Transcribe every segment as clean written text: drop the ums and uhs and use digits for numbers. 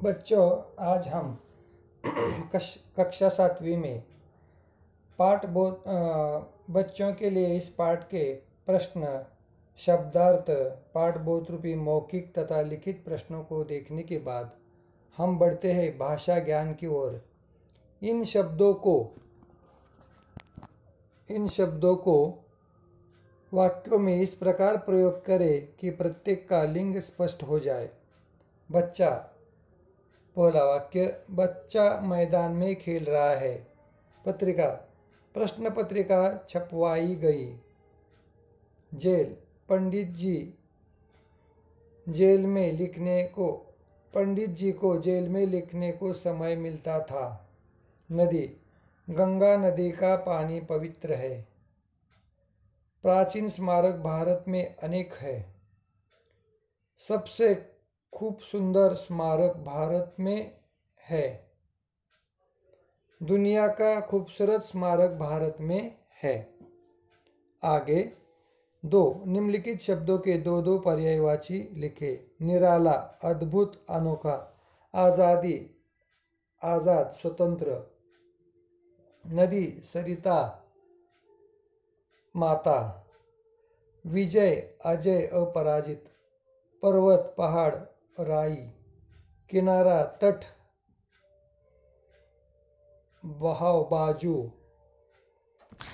बच्चों, आज हम कक्षा 7वीं में बच्चों के लिए इस पाठ के प्रश्न, शब्दार्थ, पाठबोध रूपी मौखिक तथा लिखित प्रश्नों को देखने के बाद हम बढ़ते हैं भाषा ज्ञान की ओर। इन शब्दों को वाक्यों में इस प्रकार प्रयोग करें कि प्रत्येक का लिंग स्पष्ट हो जाए। बच्चा। पहला वाक्य, बच्चा मैदान में खेल रहा है। पत्रिका, प्रश्न पत्रिका छपवाई गई। जेल, पंडित जी को जेल में लिखने को समय मिलता था। नदी, गंगा नदी का पानी पवित्र है। प्राचीन स्मारक भारत में अनेक है। सबसे खूब सुंदर स्मारक भारत में है। दुनिया का खूबसूरत स्मारक भारत में है। आगे 2 निम्नलिखित शब्दों के 2 पर्यायवाची लिखे। निराला, अद्भुत, अनोखा। आजादी, आजाद, स्वतंत्र। नदी, सरिता, माता। विजय, अजय, अपराजित। पर्वत, पहाड़, राई। किनारा, तट, बहाव, बाजू।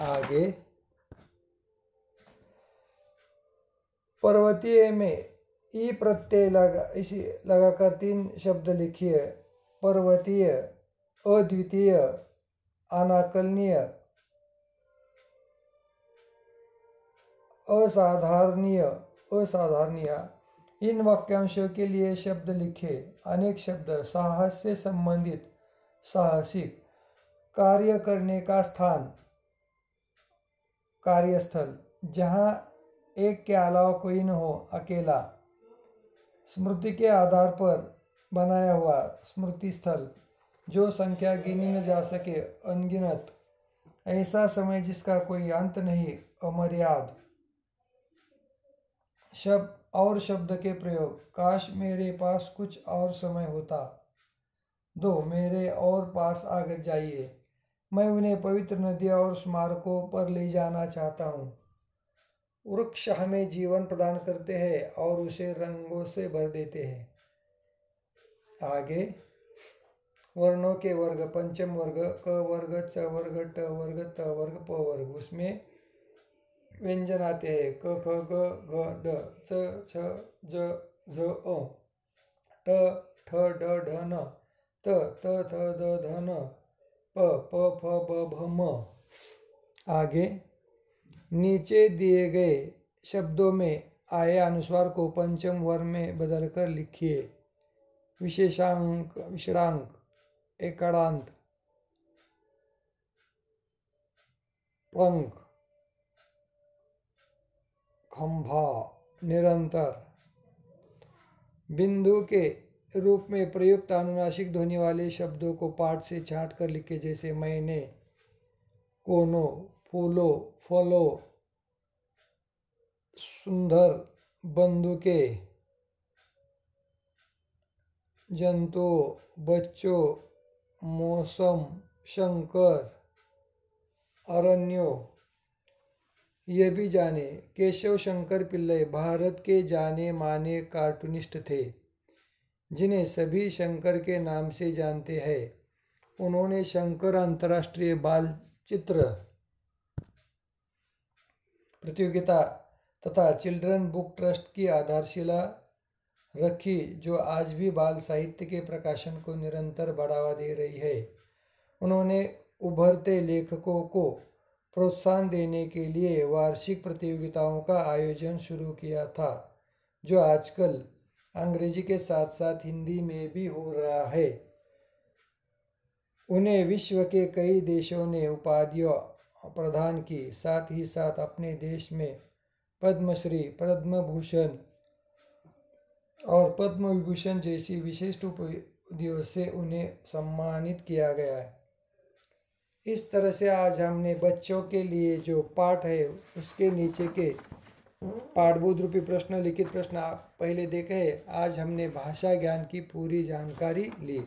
आगे पर्वतीय में ई प्रत्यय लगाकर 3 शब्द लिखिए। पर्वतीय, अद्वितीय, अनाकलनीय, असाधारणीय। इन वाक्यांशों के लिए शब्द लिखे। अनेक शब्द। साहस से संबंधित, साहसिक। कार्य करने का स्थान, कार्यस्थल, जहाँ एक के अलावा कोई न हो, अकेला। स्मृति के आधार पर बनाया हुआ, स्मृति स्थल, जो संख्या गिनी न जा सके, अनगिनत। ऐसा समय जिसका कोई अंत नहीं, अमर्याद। शब्द के प्रयोग। काश मेरे पास कुछ और समय होता। 2 मेरे और पास आ जाइए। मैं उन्हें पवित्र नदियों और स्मारकों पर ले जाना चाहता हूँ। वृक्ष हमें जीवन प्रदान करते हैं और उसे रंगों से भर देते हैं। आगे वर्णों के वर्ग। पंचम वर्ग, क वर्ग, च वर्ग, ट वर्ग, त वर्ग, प वर्ग। उसमें व्यंजन आते हैं। क, ख, ग, घ, ड, च, छ, ज, झ, अ। ट, ठ, ड, ढ, न। त, थ, द, ध, न। प, फ, ब, भ, म। आगे नीचे दिए गए शब्दों में आए अनुस्वार को पंचम वर्ग में बदलकर लिखिए। विशेषांक, विषणांक, एकड़ांत, पंख, खंभा, निरंतर। बिंदु के रूप में प्रयुक्त अनुनासिक ध्वनि वाले शब्दों को पाठ से छांट कर लिखे, जैसे मैंने, कोनो, फूलो, फलो, सुंदर, बंदूके, जंतु, बच्चों, मौसम, शंकर, अरण्यों। ये भी जाने, केशव शंकर पिल्लई भारत के जाने माने कार्टूनिस्ट थे, जिन्हें सभी शंकर के नाम से जानते हैं। उन्होंने शंकर अंतर्राष्ट्रीय बाल चित्र प्रतियोगिता तथा चिल्ड्रन बुक ट्रस्ट की आधारशिला रखी, जो आज भी बाल साहित्य के प्रकाशन को निरंतर बढ़ावा दे रही है। उन्होंने उभरते लेखकों को प्रोत्साहन देने के लिए वार्षिक प्रतियोगिताओं का आयोजन शुरू किया था, जो आजकल अंग्रेजी के साथ साथ हिंदी में भी हो रहा है। उन्हें विश्व के कई देशों ने उपाधियां प्रदान की। साथ ही साथ अपने देश में पद्मश्री, पद्म भूषण और पद्म विभूषण जैसी विशिष्ट उपाधियों से उन्हें सम्मानित किया गया है। इस तरह से आज हमने बच्चों के लिए जो पाठ है उसके नीचे के पाठबोध रूपी प्रश्न, लिखित प्रश्न आप पहले देखे हैं। आज हमने भाषा ज्ञान की पूरी जानकारी ली।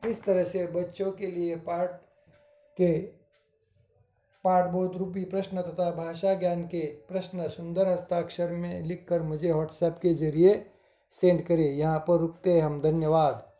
इस तरह से बच्चों के लिए पाठबोध रूपी प्रश्न तथा भाषा ज्ञान के प्रश्न सुंदर हस्ताक्षर में लिखकर मुझे व्हाट्सएप के जरिए सेंड करें। यहाँ पर रुकते हैं हम। धन्यवाद।